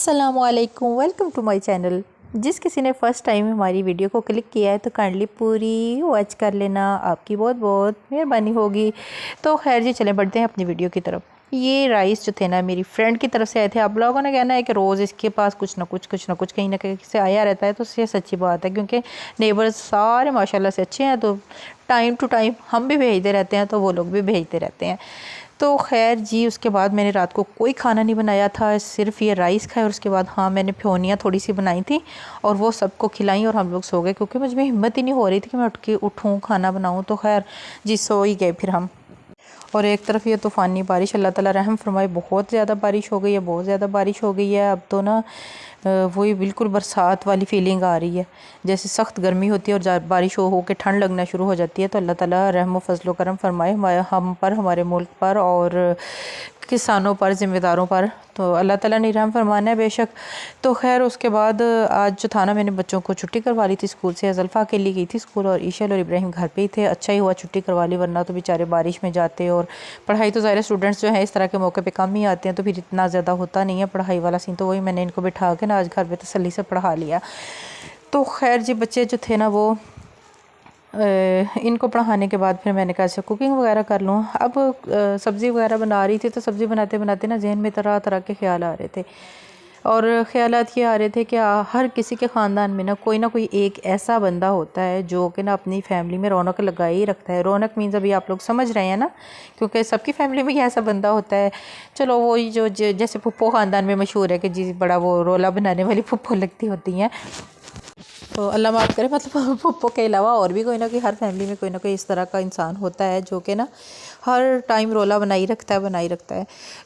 अस्सलामुअलैकुम, welcome to my channel. जिस किसी ने फ़र्स्ट टाइम हमारी वीडियो को क्लिक किया है तो काइंडली पूरी वॉच कर लेना, आपकी बहुत बहुत मेहरबानी होगी। तो खैर जी, चलें बढ़ते हैं अपनी वीडियो की तरफ। ये राइस जो थे ना, मेरी फ्रेंड की तरफ से आए थे। आप लोगों ने कहना है कि रोज़ इसके पास कुछ ना कुछ कहीं ना कहीं से आया रहता है, तो ये सच्ची बात है, क्योंकि नेबर्स सारे माशाल्लाह से अच्छे हैं। तो टाइम टू टाइम हम भी भेजते रहते हैं, तो वो लोग भी भेजते रहते हैं। तो खैर जी, उसके बाद मैंने रात को कोई खाना नहीं बनाया था, सिर्फ ये राइस खाए। और उसके बाद हाँ, मैंने फ्योनियाँ थोड़ी सी बनाई थी और वो सबको खिलाई और हम लोग सो गए, क्योंकि मुझ में हिम्मत ही नहीं हो रही थी कि मैं उठ के उठूँ खाना बनाऊँ। तो खैर जी, सो ही गए फिर हम। और एक तरफ ये तूफ़ानी बारिश, अल्लाह ताला रहम फरमाए, बहुत ज़्यादा बारिश हो गई है, बहुत ज़्यादा बारिश हो गई है। अब तो ना वही बिल्कुल बरसात वाली फ़ीलिंग आ रही है। जैसे सख्त गर्मी होती है और बारिश हो के ठंड लगना शुरू हो जाती है। तो अल्लाह ताला रहम व फज़ल व करम फरमाए हम पर, हमारे मुल्क पर और किसानों पर, ज़िम्मेदारों पर। तो अल्लाह ताला ने रहम फरमाना है बेशक। तो खैर उसके बाद आज जो था ना, मैंने बच्चों को छुट्टी करवा ली थी स्कूल से। ज़ल्फ़ा अकेली गई थी स्कूल और ईशल और इब्राहिम घर पे ही थे। अच्छा ही हुआ छुट्टी करवा ली, वरना तो बेचारे बारिश में जाते। और पढ़ाई तो ज़ाहिर स्टूडेंट्स जो हैं इस तरह के मौके पे कम ही आते हैं, तो फिर इतना ज़्यादा होता नहीं है पढ़ाई वाला सीन। तो वही मैंने इनको बिठा के ना आज घर पे तसल्ली से पढ़ा लिया। तो खैर जी, बच्चे जो थे ना वो इनको पढ़ाने के बाद फिर मैंने कहा अच्छा कुकिंग वगैरह कर लूँ। अब सब्ज़ी वगैरह बना रही थी, तो सब्ज़ी बनाते बनाते ना जहन में तरह तरह के ख्याल आ रहे थे। और ख़यालात ये आ रहे थे कि हर किसी के ख़ानदान में ना कोई एक ऐसा बंदा होता है जो कि ना अपनी फ़ैमिली में रौनक लगाए ही रखता है। रौनक मीन्स अभी आप लोग समझ रहे हैं ना, क्योंकि सबकी फ़ैमिली में ही ऐसा बंदा होता है। चलो वही जो जैसे पुप्पो ख़ानदान में मशहूर है कि जी बड़ा वो रोला बनाने वाली पुप्पो लगती होती हैं। तो अल्लाह माफ़ करे, मतलब पुप्पो के अलावा और भी कोई ना कोई, हर फैमिली में कोई ना कोई इस तरह का इंसान होता है जो कि ना हर टाइम रोला बनाई रखता है।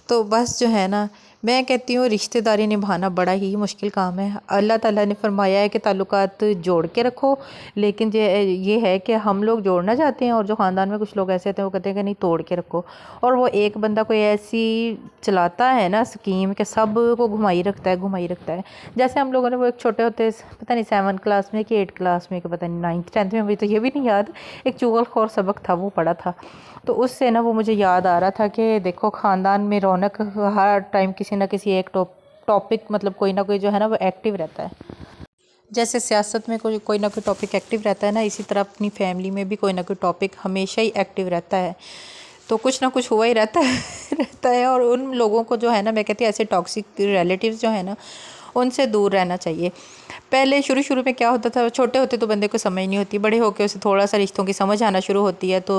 तो बस जो है ना, मैं कहती हूँ रिश्तेदारी निभाना बड़ा ही मुश्किल काम है। अल्लाह ताला ने फरमाया है कि ताल्लुकात जोड़ के रखो, लेकिन ये है कि हम लोग जोड़ना चाहते हैं और जो ख़ानदान में कुछ लोग ऐसे होते हैं वो कहते हैं कि नहीं, तोड़ के रखो। और वो एक बंदा कोई ऐसी चलाता है ना स्कीम कि सब को घुमाई रखता है। जैसे हम लोगों ने वो एक छोटे होते, पता नहीं 7 क्लास में कि 8 क्लास में, कि पता नहीं 9th 10th में, मुझे तो ये भी नहीं याद, एक चुगलखोर सबक था वो पढ़ा था। तो उससे ना वो मुझे याद आ रहा था कि देखो ख़ानदान में रौनक हर टाइम किसी ना किसी एक टॉपिक, मतलब कोई ना कोई जो है ना वो एक्टिव रहता है। जैसे सियासत में कोई ना कोई टॉपिक एक्टिव रहता है ना, इसी तरह अपनी फैमिली में भी कोई ना कोई टॉपिक हमेशा ही एक्टिव रहता है। तो कुछ ना कुछ हुआ ही रहता है रहता है। और उन लोगों को जो है ना, मैं कहती हूँ ऐसे टॉक्सिक रिलेटिव्स जो है ना, उनसे दूर रहना चाहिए। पहले शुरू में क्या होता था, छोटे होते तो बंदे को समझ नहीं होती, बड़े होकर उसे थोड़ा सा रिश्तों की समझ आना शुरू होती है। तो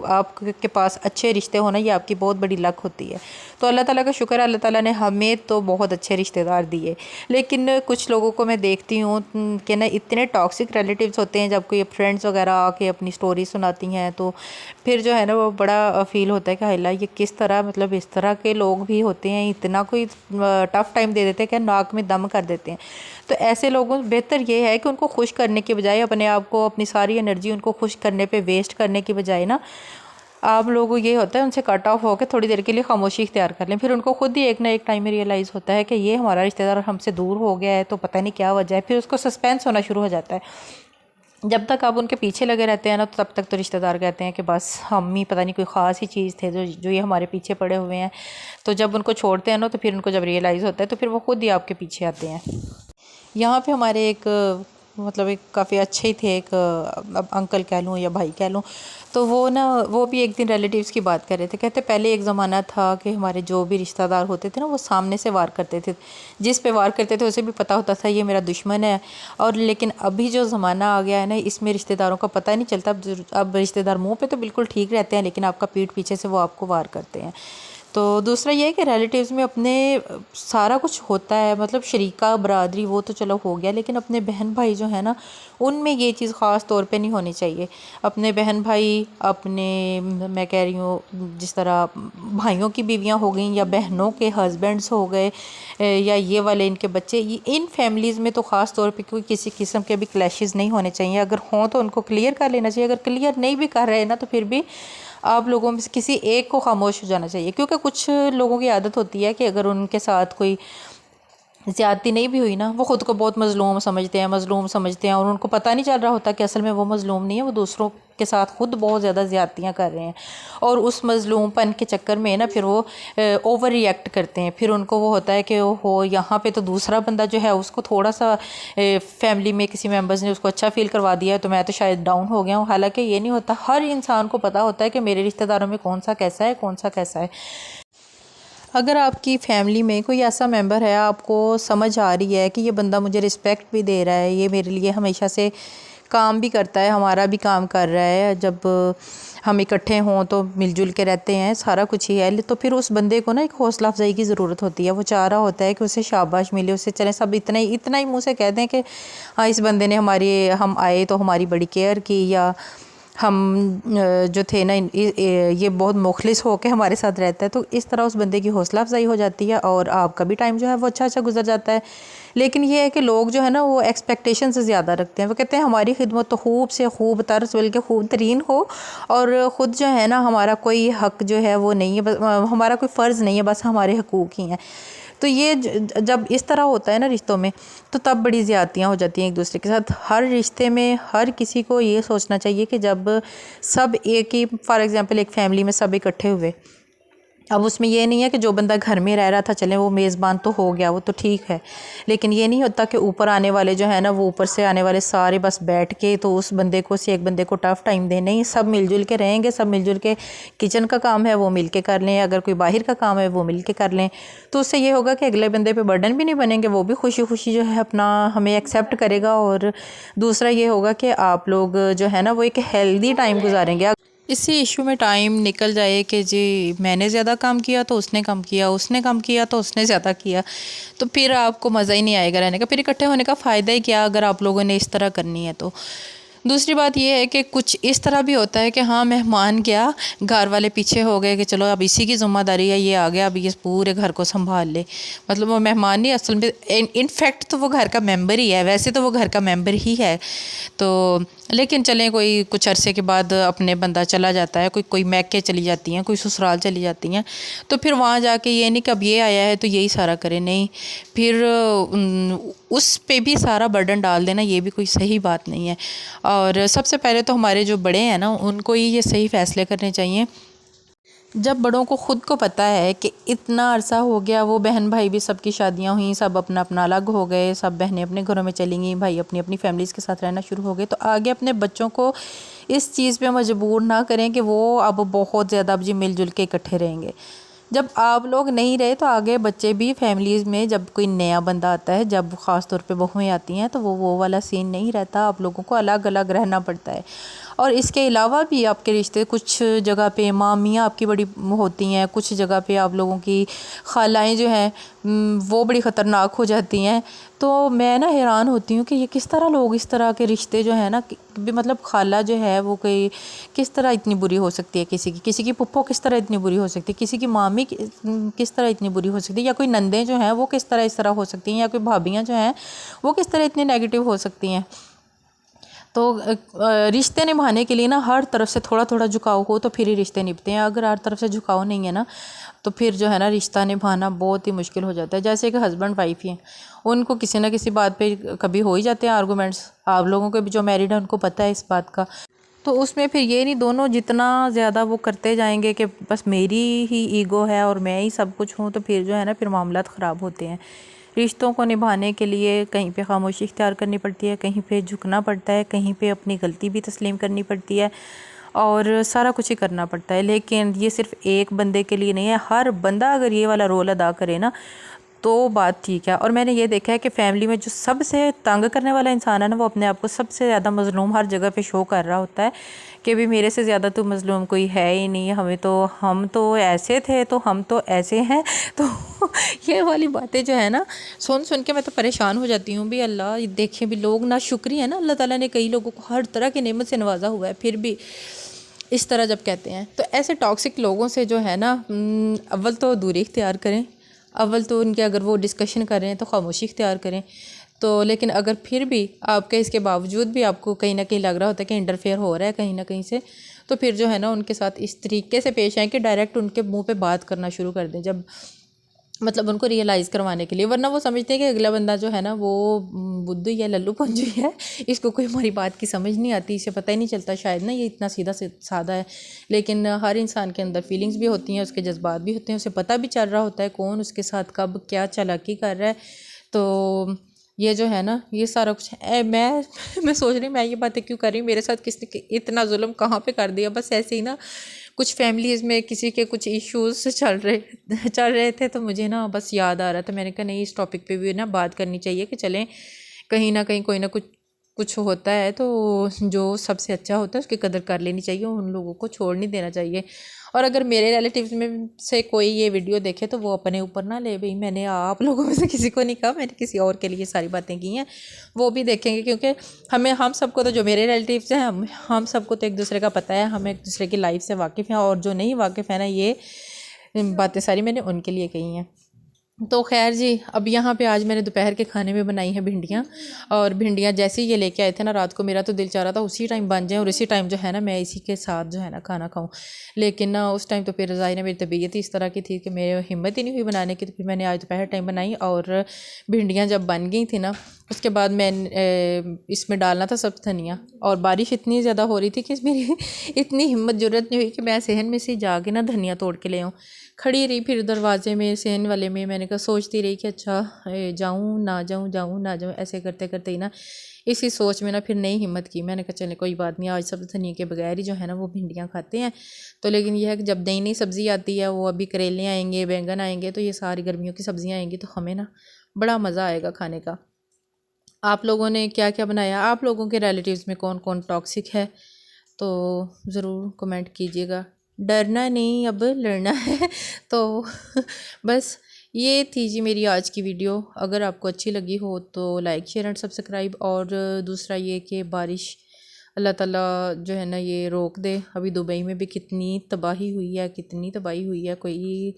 आपके पास अच्छे रिश्ते होना ये आपकी बहुत बड़ी लक होती है। तो अल्लाह ताला का शुक्र है, अल्लाह ताला ने हमें तो बहुत अच्छे रिश्तेदार दिए। लेकिन कुछ लोगों को मैं देखती हूँ कि ना इतने टॉक्सिक रिलेटिव्स होते हैं, जब कोई फ्रेंड्स वगैरह आके अपनी स्टोरी सुनाती हैं तो फिर जो है ना वो बड़ा फ़ील होता है कि हाय ये किस तरह, मतलब इस तरह के लोग भी होते हैं, इतना कोई टफ़ टाइम दे देते हैं कि नाक में दम कर देते हैं। तो ऐसे लोगों बेहतर ये है कि उनको खुश करने के बजाय, अपने आप को, अपनी सारी एनर्जी उनको खुश करने पे वेस्ट करने की बजाय ना, आप लोगों को ये होता है उनसे कट ऑफ होकर थोड़ी देर के लिए खामोशी इख्तियार कर लें। फिर उनको खुद ही एक ना एक टाइम में रियलाइज़ होता है कि ये हमारा रिश्तेदार हमसे दूर हो गया है, तो पता नहीं क्या वजह है। फिर उसको सस्पेंस होना शुरू हो जाता है। जब तक आप उनके पीछे लगे रहते हैं ना, तो तब तक तो रिश्तेदार कहते हैं कि बस हम ही पता नहीं कोई ख़ास ही चीज़ थे जो ये हमारे पीछे पड़े हुए हैं। तो जब उनको छोड़ते हैं ना, तो फिर उनको जब रियलाइज़ होता है तो फिर वो खुद ही आपके पीछे आते हैं। यहाँ पे हमारे एक मतलब एक काफ़ी अच्छे ही थे, एक अब अंकल कह लूँ या भाई कह लूँ। तो वो भी एक दिन रिलेटिव्स की बात कर रहे थे। कहते पहले एक ज़माना था कि हमारे जो भी रिश्तेदार होते थे ना, वो सामने से वार करते थे। जिस पे वार करते थे उसे भी पता होता था ये मेरा दुश्मन है। और लेकिन अभी जो ज़माना आ गया है ना, इसमें रिश्तेदारों का पता ही नहीं चलता। अब रिश्तेदार मुँह पे तो बिल्कुल ठीक रहते हैं, लेकिन आपका पीठ पीछे से वो आपको वार करते हैं। तो दूसरा ये है कि रिलेटिव्स में अपने सारा कुछ होता है, मतलब शरीका बरादरी वो तो चलो हो गया, लेकिन अपने बहन भाई जो है ना, उनमें ये चीज़ ख़ास तौर पे नहीं होनी चाहिए। अपने बहन भाई, अपने, मैं कह रही हूँ जिस तरह भाइयों की बीवियाँ हो गई या बहनों के हस्बैंड्स हो गए, या ये वाले इनके बच्चे, इन फैमिलीज़ में तो ख़ास तौर पे कोई किसी किस्म के भी क्लैशेस नहीं होने चाहिए। अगर हों तो उनको क्लियर कर लेना चाहिए। अगर क्लियर नहीं भी कर रहे हैं ना, तो फिर भी आप लोगों में से किसी एक को खामोश हो जाना चाहिए। क्योंकि कुछ लोगों की आदत होती है कि अगर उनके साथ कोई ज़्यादती नहीं भी हुई ना, वो ख़ुद को बहुत मज़लूम समझते हैं और उनको पता नहीं चल रहा होता कि असल में वो मज़लूम नहीं है, वो दूसरों के साथ ख़ुद बहुत ज़्यादा ज़्यादतियाँ कर रहे हैं। और उस मज़लूमपन के चक्कर में ना फिर वो ओवर रिएक्ट करते हैं। फिर उनको वो होता है कि हो यहाँ पे तो दूसरा बंदा जो है उसको थोड़ा सा फैमिली में किसी मेंबर्स ने उसको अच्छा फ़ील करवा दिया है तो मैं तो शायद डाउन हो गया हूँ। हालांकि ये नहीं होता, हर इंसान को पता होता है कि मेरे रिश्तेदारों में कौन सा कैसा है, कौन सा कैसा है। अगर आपकी फ़ैमिली में कोई ऐसा मेंबर है, आपको समझ आ रही है कि ये बंदा मुझे रिस्पेक्ट भी दे रहा है, ये मेरे लिए हमेशा से काम भी करता है, हमारा भी काम कर रहा है, जब हम इकट्ठे हों तो मिलजुल के रहते हैं, सारा कुछ ही है, तो फिर उस बंदे को ना एक हौसला अफजाई की ज़रूरत होती है। वो चाह रहा होता है कि उसे शाबाश मिले, उसे चले सब इतना ही मुँह से कह दें कि हाँ इस बंदे ने हम आए तो हमारी बड़ी केयर की, या हम जो थे ना ये बहुत मुखलिस हो के हमारे साथ रहता है, तो इस तरह उस बंदे की हौसला अफजाई हो जाती है और आपका भी टाइम जो है वो अच्छा गुजर जाता है। लेकिन ये है कि लोग जो है ना वो एक्सपेक्टेशन से ज़्यादा रखते हैं। वो कहते हैं हमारी खिदमत तो खूब से खूब तरस बल्कि खूब तरीन हो, और ख़ुद जो है ना हमारा कोई हक़ जो है वो नहीं है, हमारा कोई फ़र्ज़ नहीं है, बस हमारे हकूक़ ही हैं। तो ये जब इस तरह होता है ना रिश्तों में, तो तब बड़ी ज़्यादतियाँ हो जाती हैं एक दूसरे के साथ। हर रिश्ते में हर किसी को ये सोचना चाहिए कि जब सब एक ही, फॉर एग्ज़ाम्पल एक फ़ैमिली में सब इकट्ठे हुए, अब उसमें ये नहीं है कि जो बंदा घर में रह रहा था चले वो मेज़बान तो हो गया, वो तो ठीक है, लेकिन ये नहीं होता कि ऊपर आने वाले जो है ना वो ऊपर से आने वाले सारे बस बैठ के तो उस बंदे को से एक बंदे को टफ़ टाइम दें। नहीं, सब मिलजुल के रहेंगे, सब मिलजुल के किचन का काम है वो मिल के कर लें, अगर कोई बाहर का काम है वो मिल के कर लें, तो उससे ये होगा कि अगले बंदे पे बर्डन भी नहीं बनेंगे, वो भी खुशी खुशी जो है अपना हमें एक्सेप्ट करेगा। और दूसरा ये होगा कि आप लोग जो है ना वो एक हेल्दी टाइम गुजारेंगे। इसी इशू में टाइम निकल जाए कि जी मैंने ज़्यादा काम किया तो उसने कम किया, उसने कम किया तो उसने ज़्यादा किया, तो फिर आपको मज़ा ही नहीं आएगा रहने का। फिर इकट्ठे होने का फ़ायदा ही क्या अगर आप लोगों ने इस तरह करनी है तो। दूसरी बात ये है कि कुछ इस तरह भी होता है कि हाँ मेहमान गया, घर वाले पीछे हो गए कि चलो अब इसी की ज़िम्मेदारी है, ये आ गया अब ये पूरे घर को संभाल ले। मतलब वो मेहमान नहीं, असल में इनफैक्ट तो वो घर का मेंबर ही है, वैसे तो वो घर का मेंबर ही है। तो लेकिन चलें, कोई कुछ अरसे के बाद अपने बंदा चला जाता है, कोई मैके चली जाती हैं, कोई ससुराल चली जाती हैं, तो फिर वहाँ जाके ये नहीं कि अब ये आया है तो यही सारा करे, नहीं, फिर उस पे भी सारा बर्डन डाल देना ये भी कोई सही बात नहीं है। और सबसे पहले तो हमारे जो बड़े हैं ना उनको ही ये सही फ़ैसले करने चाहिए। जब बड़ों को ख़ुद को पता है कि इतना अरसा हो गया, वो बहन भाई भी सबकी शादियां हुई, सब अपना अपना अलग हो गए, सब बहनें अपने घरों में चली गई, भाई अपनी अपनी फैमिलीज़ के साथ रहना शुरू हो गए, तो आगे अपने बच्चों को इस चीज़ पे मजबूर ना करें कि वो अब बहुत ज़्यादा अब जी मिलजुल के इकट्ठे रहेंगे। जब आप लोग नहीं रहे तो आगे बच्चे भी फैमिलीज़ में जब कोई नया बंदा आता है, जब ख़ास तौर पे बहुएँ आती हैं, तो वो वाला सीन नहीं रहता, आप लोगों को अलग अलग रहना पड़ता है। और इसके अलावा भी आपके रिश्ते कुछ जगह पे मामियाँ आपकी बड़ी होती हैं, कुछ जगह पे आप लोगों की खालाएँ जो हैं वो बड़ी ख़तरनाक हो जाती हैं। तो मैं ना हैरान होती हूँ कि ये किस तरह लोग इस तरह के रिश्ते जो है ना मतलब खाला जो है वो कोई किस तरह इतनी बुरी हो सकती है, किसी की पुप्पो किस तरह इतनी बुरी हो सकती है, किसी की मामी किस तरह इतनी बुरी हो सकती है, या कोई नंदे जो हैं वो किस तरह इस तरह हो सकती हैं, या कोई भाभियाँ जो हैं वो किस तरह इतनी नेगेटिव हो सकती हैं। तो रिश्ते निभाने के लिए ना हर तरफ से थोड़ा थोड़ा झुकाव हो तो फिर ही रिश्ते निभते हैं। अगर हर तरफ से झुकाव नहीं है ना तो फिर जो है ना रिश्ता निभाना बहुत ही मुश्किल हो जाता है। जैसे कि हस्बैंड वाइफ ही हैं, उनको किसी ना किसी बात पे कभी हो ही जाते हैं आर्गूमेंट्स। आप लोगों के भी जो मैरिड है उनको पता है इस बात का। तो उसमें फिर ये नहीं, दोनों जितना ज़्यादा वो करते जाएंगे कि बस मेरी ही ईगो है और मैं ही सब कुछ हूँ, तो फिर जो है ना फिर मामलात ख़राब होते हैं। रिश्तों को निभाने के लिए कहीं पे खामोशी इख्तियार करनी पड़ती है, कहीं पे झुकना पड़ता है, कहीं पे अपनी गलती भी तस्लीम करनी पड़ती है, और सारा कुछ ही करना पड़ता है। लेकिन ये सिर्फ एक बंदे के लिए नहीं है, हर बंदा अगर ये वाला रोल अदा करे ना तो बात ठीक है। और मैंने ये देखा है कि फ़ैमिली में जो सबसे तंग करने वाला इंसान है ना वो अपने आप को सबसे ज़्यादा मज़लूम हर जगह पे शो कर रहा होता है कि भी मेरे से ज़्यादा तो मज़लूम कोई है ही नहीं, हम तो ऐसे थे तो हम तो ऐसे हैं। तो ये वाली बातें जो है ना सुन सुन के मैं तो परेशान हो जाती हूँ भी। अल्लाह देखे भी लोग ना शुक्रिया है ना, अल्लाह ताला ने कई लोगों को हर तरह की नेमत से नवाजा हुआ है, फिर भी इस तरह जब कहते हैं तो ऐसे टॉक्सिक लोगों से जो है ना अव्वल तो दूरी इख्तियार करें, अव्वल तो उनके अगर वो डिस्कशन कर रहे हैं तो खामोशी इख्तियार करें। तो लेकिन अगर फिर भी आपके इसके बावजूद भी आपको कहीं ना कहीं लग रहा होता है कि इंटरफेयर हो रहा है कहीं ना कहीं से, तो फिर जो है ना उनके साथ इस तरीके से पेश आएँ कि डायरेक्ट उनके मुंह पे बात करना शुरू कर दें। जब मतलब उनको रियलाइज़ करवाने के लिए, वरना वो समझते हैं कि अगला बंदा जो है ना वो बुद्धू या लल्लू पंजू है, इसको कोई हमारी बात की समझ नहीं आती, इसे पता ही नहीं चलता शायद ना ये इतना सीधा से सादा है। लेकिन हर इंसान के अंदर फीलिंग्स भी होती हैं, उसके जज्बात भी होते हैं, उसे पता भी चल रहा होता है कौन उसके साथ कब क्या चालाकी कर रहा है। तो ये जो है ना ये सारा कुछ मैं सोच रही मैं ये बातें क्यों कर रही हूँ, मेरे साथ किसने इतना जुल्म कहाँ पे कर दिया। बस ऐसे ही ना कुछ फैमिलीज़ में किसी के कुछ इश्यूज चल रहे थे, तो मुझे ना बस याद आ रहा था, मैंने कहा नहीं इस टॉपिक पे भी ना बात करनी चाहिए कि चलें कहीं ना कहीं कोई ना कुछ होता है तो जो सबसे अच्छा होता है उसकी कदर कर लेनी चाहिए, उन लोगों को छोड़ नहीं देना चाहिए। और अगर मेरे रिलेटिव्स में से कोई ये वीडियो देखे तो वो अपने ऊपर ना ले, भाई मैंने आप लोगों में से किसी को नहीं कहा, मैंने किसी और के लिए सारी बातें की हैं, वो भी देखेंगे। क्योंकि हम सबको तो जो मेरे रिलेटिव्स हैं हम सबको तो एक दूसरे का पता है, हम एक दूसरे की लाइफ से वाकिफ़ हैं, और जो नहीं वाकिफ़ है ना ये बातें सारी मैंने उनके लिए कही हैं। तो खैर जी, अब यहाँ पे आज मैंने दोपहर के खाने में बनाई हैं भिंडियाँ, और भिंडियाँ जैसे ही ये लेके आए थे ना रात को, मेरा तो दिल चाह रहा था उसी टाइम बन जाए और इसी टाइम जो है ना मैं इसी के साथ जो है ना खाना खाऊं। लेकिन ना उस टाइम तो फिर रज़ाई ने, मेरी तबीयत ही इस तरह की थी कि मेरे हिम्मत ही नहीं हुई बनाने की, तो फिर मैंने आज दोपहर टाइम बनाई। और भिंडियाँ जब बन गई थी ना उसके बाद मैं इसमें डालना था सब धनिया, और बारिश इतनी ज़्यादा हो रही थी कि मेरी इतनी हिम्मत ज़रूरत नहीं हुई कि मैं सहन में से जाके ना धनिया तोड़ के ले आऊँ। खड़ी रही फिर दरवाजे में सहन वाले में, मैंने कहा सोचती रही कि अच्छा जाऊँ ना जाऊँ, जाऊँ ना जाऊँ, ऐसे करते करते ही ना इसी सोच में ना फिर नई हिम्मत की। मैंने कहा चले कोई बात नहीं, आज सब धनिया के बगैर ही जो है ना वो भिंडियाँ खाते हैं। तो लेकिन यह है कि जब नई नई सब्ज़ी आती है, वो अभी करेले आएंगे, बैंगन आएंगे, तो ये सारी गर्मियों की सब्ज़ियाँ आएंगी, तो हमें ना बड़ा मज़ा आएगा खाने का। आप लोगों ने क्या क्या बनाया, आप लोगों के रिलेटिव्स में कौन कौन टॉक्सिक है, तो ज़रूर कमेंट कीजिएगा। डरना नहीं, अब लड़ना है। तो बस ये थी जी मेरी आज की वीडियो। अगर आपको अच्छी लगी हो तो लाइक शेयर एंड सब्सक्राइब। और दूसरा ये कि बारिश अल्लाह ताला जो है ना ये रोक दे। अभी दुबई में भी कितनी तबाही हुई है, कितनी तबाही हुई है, कोई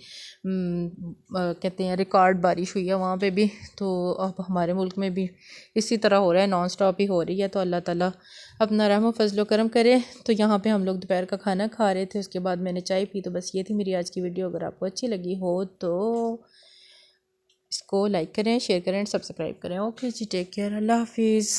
कहते हैं रिकॉर्ड बारिश हुई है वहाँ पे भी। तो अब हमारे मुल्क में भी इसी तरह हो रहा है, नॉन स्टॉप ही हो रही है। तो अल्लाह ताला अपना रहम फजलो करम करे। तो यहाँ पे हम लोग दोपहर का खाना खा रहे थे, उसके बाद मैंने चाय पी। तो बस ये थी मेरी आज की वीडियो। अगर आपको अच्छी लगी हो तो इसको लाइक करें, शेयर करें, सब्सक्राइब करें। ओके जी, टेक केयर, अल्लाह हाफिज़।